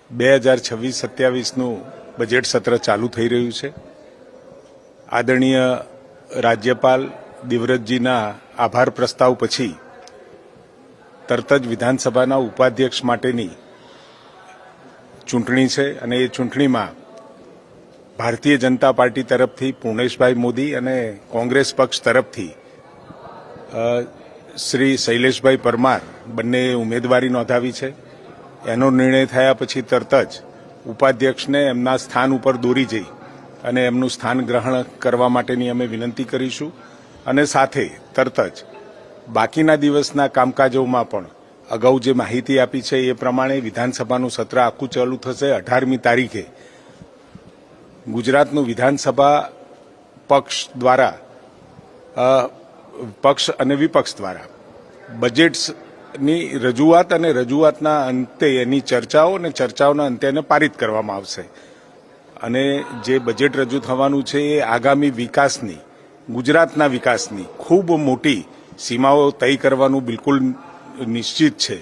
2026-27નું budget સત્ર ચાલુ થઈ રહ્યું છે। આદરણીય રાજ્યપાલ દેવવ્રતજીના આભાર પ્રસ્તાવ પછી તરત જ વિધાનસભાના ઉપાધ્યક્ષ માટેની ચૂંટણી છે અને એ ચૂંટણીમાં ભારતીય જનતા પાર્ટી તરફથી પૂર્ણેશભાઈ મોદી અને કોંગ્રેસ પક્ષ તરફથી શ્રી શૈલેષભાઈ પરમાર બંને ઉમેદવારી નોંધાવી છે। એનો નિર્ણય થયા પછી તરત જ ઉપાધ્યક્ષને એમના સ્થાન ઉપર દોરી જઈ અને એમનું સ્થાન ગ્રહણ કરવા માટેની અમે વિનંતી કરીશું અને સાથે તરત જ બાકીના દિવસના કામકાજોમાં પણ અગાઉ જે માહિતી આપી છે એ પ્રમાણે વિધાનસભાનું સત્ર આખું ચાલુ થશે। 18મી તારીખે ગુજરાતનું વિધાનસભા પક્ષ દ્વારા પક્ષ અને વિપક્ષ દ્વારા બજેટ્સની રજૂઆત અને રજૂઆતના અંતે એની ચર્ચાઓ અને ચર્ચાઓના અંતે એને પારિત કરવામાં આવશે અને જે બજેટ રજૂ થવાનું છે એ આગામી વિકાસની ગુજરાતના વિકાસની ખૂબ મોટી સીમાઓ તય કરવાનું બિલકુલ નિશ્ચિત છે।